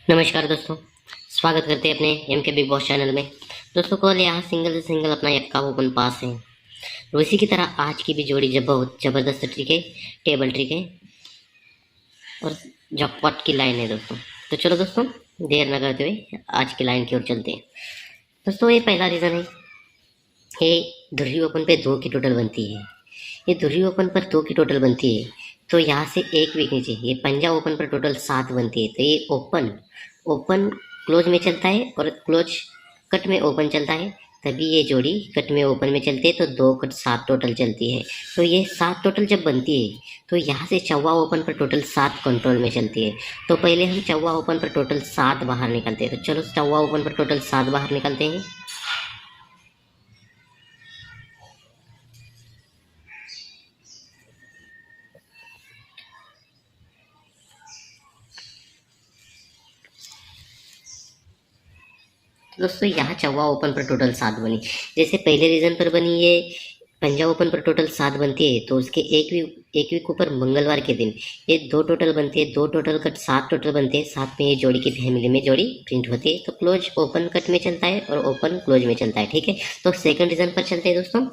नमस्कार दोस्तों, स्वागत करते हैं अपने एम के बिग बॉस चैनल में। दोस्तों कल यहाँ सिंगल से सिंगल अपना यक्का ओपन पास है। उसी की तरह आज की भी जोड़ी जब बहुत ज़बरदस्त ट्रिक है, टेबल ट्रिक है और जॉकपॉट की लाइन है दोस्तों। तो चलो दोस्तों, देर न करते हुए आज की लाइन की ओर चलते हैं। दोस्तों ये पहला रीज़न है, ये धुर्री ओपन पे 2 की टोटल बनती है। ये धुर्री ओपन पर 2 की टोटल बनती है, तो यहाँ से एक वीक नीचे ये पंजा ओपन पर टोटल 7 बनती है। तो ये ओपन ओपन क्लोज में चलता है और क्लोज कट में ओपन चलता है, तभी ये जोड़ी कट में ओपन में चलती है। तो 2 कट 7 टोटल चलती है। तो ये 7 टोटल जब बनती है तो यहाँ से चौवा ओपन पर टोटल 7 कंट्रोल में चलती है। तो पहले हम चौवा ओपन पर टोटल 7 बाहर निकलते हैं। तो चलो चौवा ओपन पर टोटल 7 बाहर निकलते हैं। तो दोस्तों यहाँ चौवा ओपन पर टोटल 7 बनी। जैसे पहले रीजन पर बनी ये पंजा ओपन पर टोटल 7 बनती है, तो उसके एक वीक ऊपर मंगलवार के दिन ये 2 टोटल बनती है। 2 टोटल कट 7 टोटल बनते हैं। साथ में ये जोड़ी की फैमिली में जोड़ी प्रिंट होती है। तो क्लोज ओपन कट में चलता है और ओपन क्लोज में चलता है। ठीक है, तो सेकंड रीजन पर चलते हैं दोस्तों।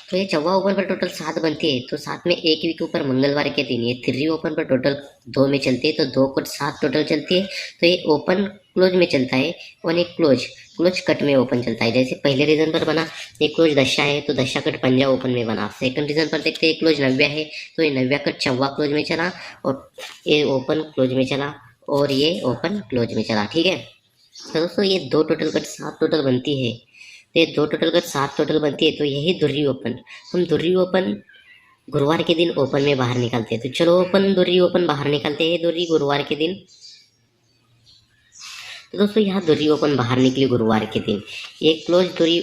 तो ये चौवा ओपन पर टोटल 7 बनती है, तो साथ में एक वीक ऊपर मंगलवार के दिन ये 3 ओपन पर टोटल 2 में चलती है। तो 2 कट 7 टोटल चलती है। तो ये ओपन क्लोज में चलता है और एक क्लोज क्लोज कट में ओपन चलता है। जैसे पहले रीजन पर बना ये क्लोज दशा है, तो दशा कट पंजा ओपन में बना। सेकंड रीजन पर देखते हैं क्लोज नव्या है, तो ये नव्या कट चौवा क्लोज में चला और ये ओपन क्लोज में चला और ये ओपन क्लोज में चला। ठीक है, तो दोस्तों ये 2 टोटल कट 7 टोटल बनती है। तो ये 2 टोटल कट 7 टोटल बनती है। तो यही धुर्री ओपन हम धुर्री ओपन गुरुवार के दिन ओपन में बाहर निकालते हैं। तो चलो ओपन धुर्री ओपन बाहर निकालते हैं। धुर्री गुरुवार के दिन, तो दोस्तों यहाँ धुरी ओपन बाहर निकली गुरुवार के दिन। ये क्लोज धुरी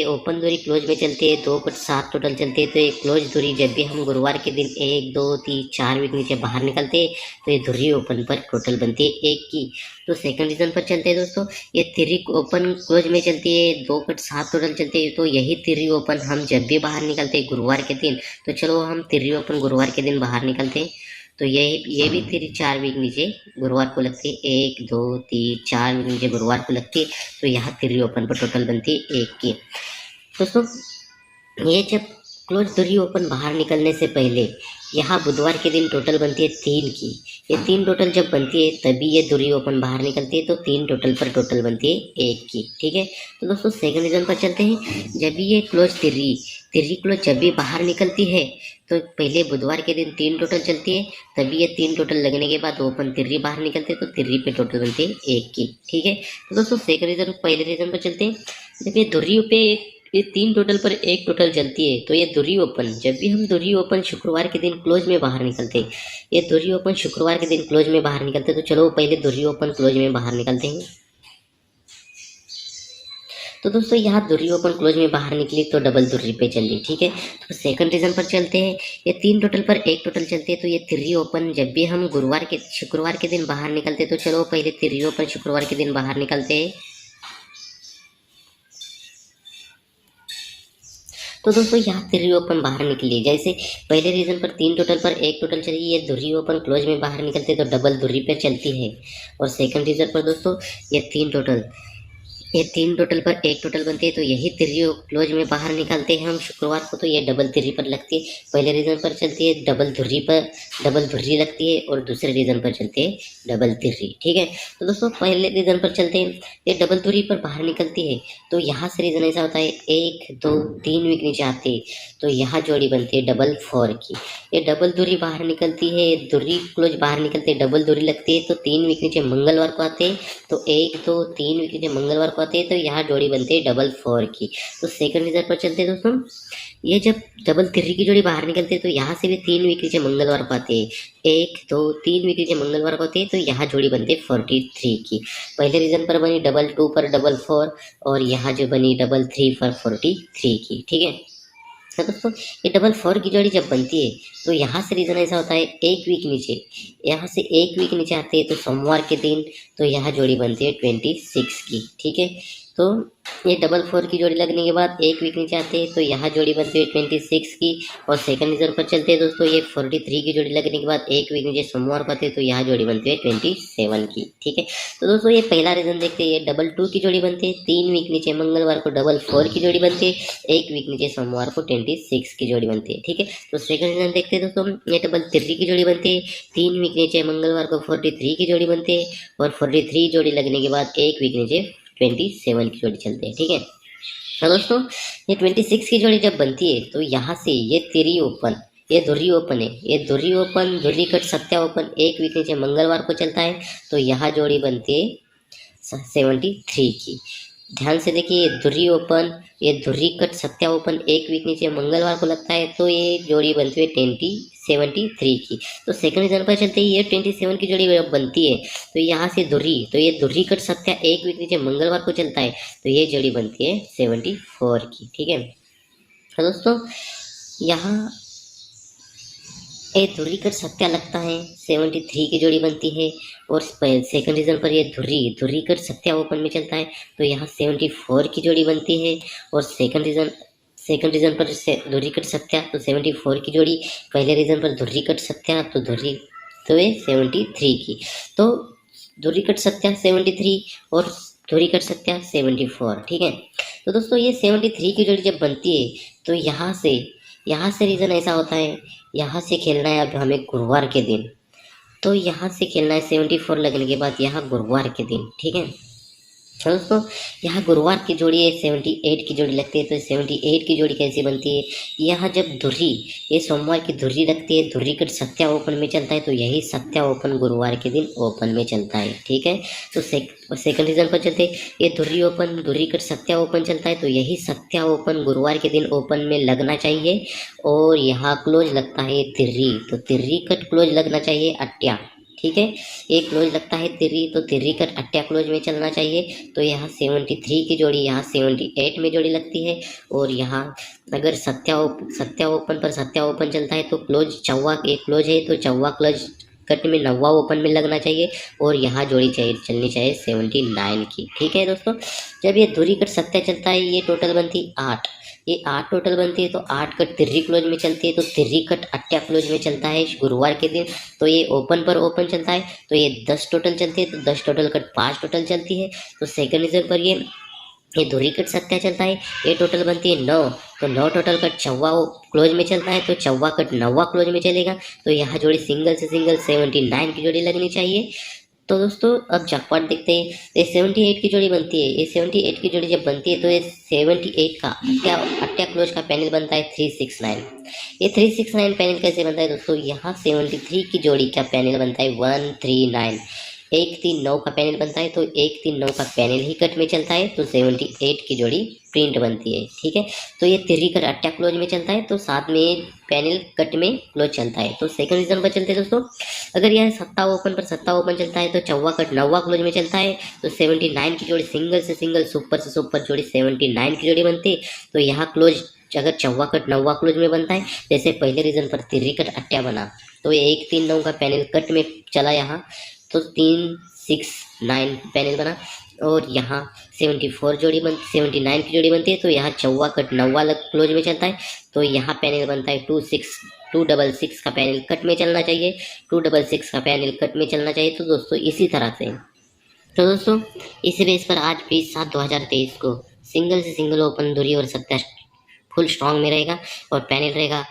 ओपन धुरी क्लोज में चलती है। 2 कट 7 टोटल चलते हैं। तो ये क्लोज धुरी जब भी हम गुरुवार के दिन 1 2 3 4 वीक नीचे बाहर निकलते हैं, तो ये धुरी ओपन पर टोटल बनती है 1 की। तो सेकंड रीजन पर चलते हैं दोस्तों। ये 3 ओपन क्लोज में चलती है। 2 कट 7 टोटल चलते हैं। तो यही 3 ओपन हम जब भी बाहर निकलते हैं गुरुवार के दिन, तो चलो हम 3 ओपन गुरुवार के दिन बाहर निकलते हैं। तो ये भी 4 वीक नीचे गुरुवार को लगती है। 1 2 3 4 वीक नीचे गुरुवार को लगती है। तो यहाँ 3 ओपन पर टोटल बनती है 1 की। दोस्तों ये जब क्लोज धुरी ओपन बाहर निकलने से पहले यहाँ बुधवार के दिन टोटल बनती है 3 की। ये 3 टोटल जब बनती है तभी ये धुरी ओपन बाहर निकलती है। तो 3 टोटल पर टोटल बनती है 1 की। ठीक है, तो दोस्तों सेकंड रीजन पर चलते हैं। जब भी ये क्लोज तिर्री क्लोज जब भी बाहर निकलती है, तो पहले बुधवार के दिन 3 टोटल चलती है, तभी ये 3 टोटल लगने के बाद ओपन तिर्री बाहर निकलते हैं। तो तिर्री पे टोटल बनती है 1 की। ठीक है, तो दोस्तों सेकंड रीजन पहले रीजन पर चलते हैं। जब ये धुर्री पे ये 3 टोटल पर 1 टोटल चलती है, तो ये धुरी ओपन जब भी हम धुरी ओपन शुक्रवार के दिन क्लोज में बाहर निकलते हैं, ये धुरी ओपन शुक्रवार के दिन क्लोज में बाहर निकलते हैं। तो चलो पहले धुरी ओपन क्लोज में बाहर निकलते हैं। तो दोस्तों यहाँ धुरी ओपन क्लोज में बाहर निकली तो डबल धुरी पे चली। ठीक है, तो सेकंड रीजन पर चलते हैं। ये 3 टोटल पर 1 टोटल चलते हैं। तो ये 3 ओपन जब भी हम शुक्रवार के दिन बाहर निकलते हैं, तो चलो पहले 3 ओपन शुक्रवार के दिन बाहर निकलते हैं। तो दोस्तों यहाँ 3 ओपन बाहर निकली। जैसे पहले रीजन पर 3 टोटल पर 1 टोटल चली, ये धुरी ओपन क्लोज में बाहर निकलते तो डबल धुरी पे चलती है। और सेकंड रीजन पर दोस्तों ये 3 टोटल पर 1 टोटल बनती है। तो यही 3 क्लोज में बाहर निकलते हैं हम शुक्रवार को, तो ये डबल धुरी पर लगती है। पहले रीजन पर चलती है डबल धुरी लगती है और दूसरे रीजन पर चलती है डबल धुरी। ठीक है, तो दोस्तों पहले रीजन पर चलते हैं। ये डबल धुरी पर बाहर निकलती है, तो यहाँ से रीजन ऐसा होता है 1 2 3 वीक नीचे आते हैं, तो यहाँ जोड़ी बनती है डबल 4 की। ये डबल धुरी बाहर निकलती है, धुरी क्लोज बाहर निकलते हैं, डबल धुरी लगती है। तो 3 वीक नीचे मंगलवार को आते हैं, तो 1 2 3 वीक नीचे मंगलवार को आते हैं, तो यहाँ जोड़ी बनती है डबल 4 की। तो सेकंड रीजन पर चलते हैं दोस्तों। ये जब डबल 3 की जोड़ी बाहर निकलती है, तो यहाँ से भी 3 वीक नीचे मंगलवार को आते हैं। 1 2 3 वीक नीचे मंगलवार को आते हैं, तो यहाँ जोड़ी बनती है 43 की। पहले रीजन पर बनी डबल 2 पर डबल 4 और यहाँ जो बनी डबल 3 पर 43 की। ठीक है, तो दोस्तों ये डबल 4 की जोड़ी जब बनती है, तो यहाँ से रीजन ऐसा होता है 1 वीक नीचे, यहाँ से 1 वीक नीचे आते हैं, तो सोमवार के दिन तो यहाँ जोड़ी बनती है 26 की। ठीक है, तो ये डबल 4 की जोड़ी लगने के बाद एक वीक नीचे आते हैं तो यहाँ जोड़ी बनती है 26 की। और सेकंड रीजन पर चलते हैं दोस्तों, ये 43 की जोड़ी लगने के बाद एक वीक नीचे सोमवार को आते हैं तो यहाँ जोड़ी बनती है 27 की। ठीक है, तो दोस्तों ये पहला रीजन देखते हैं, ये डबल 2 की जोड़ी बनती है, 3 वीक नीचे मंगलवार को डबल 4 की जोड़ी बनती है, एक वीक नीचे सोमवार को 26 की जोड़ी बनती है। ठीक है, तो सेकंड रीजन देखते हैं दोस्तों, ये डबल 3 की जोड़ी बनती है, 3 वीक नीचे मंगलवार को 43 की जोड़ी बनती है, और 43 जोड़ी लगने के बाद एक वीक नीचे 27 की जोड़ी चलते हैं। ठीक है, तो दोस्तों ये 26 की जोड़ी जब बनती है तो यहाँ से ये तिरी ओपन, ये धुरी ओपन है, ये धुरी ओपन, धुरी कट सत्या ओपन एक वीक नीचे मंगलवार को चलता है तो यहाँ जोड़ी बनती है 73 की। ध्यान से देखिए, ये धुरी ओपन, ये धुरी कट सत्या ओपन एक वीक नीचे मंगलवार को लगता है तो ये जोड़ी बनती है 73 की। तो सेकंड रीजन पर चलते ही ये 27 की जोड़ी जब बनती है तो यहाँ से धुरी, तो ये धुरी कट सत्या एक वीक नीचे मंगलवार को चलता है तो ये जोड़ी बनती है 74 की। ठीक है, तो दोस्तों यहाँ ये धुरी कट सत्या लगता है 73 की जोड़ी बनती है, और सेकंड रीजन पर ये धुरी कट सत्या ओपन में चलता है तो यहाँ 74 की जोड़ी बनती है। और सेकंड रीजन पर धुरी कट सत्या तो 74 की जोड़ी, पहले रीजन पर धुरी कट सत्या तो ये 73 की। तो धुरी कट सत्या 73 और धुरी कट सत्या 74। ठीक है, तो दोस्तों ये 73 की जोड़ी जब बनती है तो यहाँ से रीजन ऐसा होता है, यहाँ से खेलना है अब हमें गुरुवार के दिन, तो यहाँ से खेलना है 74 लगने के बाद यहाँ गुरुवार के दिन। ठीक है, तो दोस्तों यहाँ गुरुवार की जोड़ी है 78 की जोड़ी लगती है, तो 78 की जोड़ी कैसी बनती है, यहाँ जब धुरी, ये सोमवार की धुरी लगती है, धुरी कट सत्या ओपन में चलता है तो यही सत्या ओपन गुरुवार के दिन ओपन में चलता है। ठीक है, तो सेकंड रीजन पर चलते, ये धुरी ओपन, धुरी कट सत्या ओपन चलता है तो यही सत्या ओपन गुरुवार के दिन ओपन में लगना चाहिए। और यहाँ क्लोज लगता है तिर्री, तो तिर्री कट क्लोज लगना चाहिए अट्या। ठीक है, एक क्लोज लगता है तिर्री, तो तिर्री कट अट्या क्लोज में चलना चाहिए। तो यहाँ 73 की जोड़ी यहाँ 78 में जोड़ी लगती है। और यहाँ अगर सत्या ओपन पर सत्या ओपन चलता है तो क्लोज चौवा एक क्लोज है तो चौवा क्लोज कट में नवा ओपन में लगना चाहिए। और यहाँ जोड़ी चलनी चाहिए 79 की। ठीक है दोस्तों, जब ये धुरी कट सत्या चलता है ये टोटल बनती 8, ये 8 टोटल बनती है। तो 8 कट तिर्री क्लोज में चलती है तो तिर्री कट अट्या क्लोज में चलता है गुरुवार के दिन, तो ये ओपन पर ओपन चलता है तो ये 10 टोटल चलती है, तो 10 टोटल कट 5 टोटल चलती है। तो सेकंड रीजन पर ये धुरी कट सत्या चलता है, ये टोटल बनती है 9, तो 9 टोटल कट चौवा क्लोज में चलता है तो चौवा कट नवा क्लोज में चलेगा। तो यहाँ जोड़ी सिंगल से सिंगल 79 की जोड़ी लगनी चाहिए। तो दोस्तों अब जैकपॉट देखते हैं, ये 78 की जोड़ी बनती है, ये 78 की जोड़ी जब बनती है तो ये 78 का अट्या क्लोज का पैनल बनता है 369। ये 369 पैनल कैसे बनता है दोस्तों, यहाँ 73 की जोड़ी का पैनल बनता है 139, 139 का पैनल बनता है तो 139 का पैनल ही कट में चलता है तो 78 की जोड़ी प्रिंट बनती है। ठीक है, तो ये तिर्री कट अट्या क्लोज में चलता है तो साथ में पैनल कट में क्लोज चलता है। तो सेकंड रीजन पर चलते हैं दोस्तों, अगर यह सत्ता ओपन पर सत्ता ओपन चलता है तो चौवा कट नवा क्लोज में चलता है तो 79 की जोड़ी सिंगल से सिंगल सुपर से सुपर जोड़ी 79 की जोड़ी बनती है। तो यहाँ क्लोज अगर चौवा कट नवा क्लोज में बनता है, जैसे पहले रीजन पर तिर्री कट अट्या बना तो 139 का पैनल कट में चला यहाँ तो 369 पैनल बना। और यहाँ 79 की जोड़ी बनती है तो यहाँ चौवा कट नवा क्लोज में चलता है तो यहाँ पैनल बनता है 266 का पैनल कट में चलना चाहिए, 266 का पैनल कट में चलना चाहिए। तो दोस्तों इसी तरह से, तो दोस्तों इसी बेस पर आज 20/7/2023 को सिंगल से सिंगल ओपन धुरी और सत्या फुल स्ट्रॉन्ग में रहेगा और पैनल रहेगा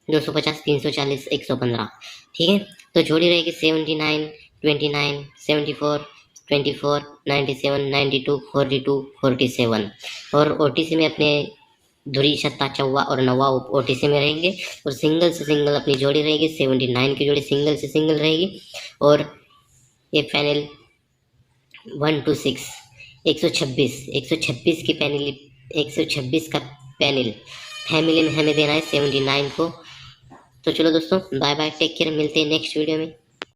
250, 340, 115। ठीक है, तो जोड़ी रहेगी 79, 29, 74, 24, 97, 92, 42, 47। और ओटीसी में अपने धुरी सत्ता चौवा और नवा ओटीसी में रहेंगे। और सिंगल से सिंगल अपनी जोड़ी रहेगी 79 की जोड़ी सिंगल से सिंगल रहेगी। और ये पैनल 1 to 6 126 की पैनल, 126 का पैनल फैमिली में हमें देना है 79 को। तो चलो दोस्तों बाय बाय, टेक केयर, मिलते हैं नेक्स्ट वीडियो में।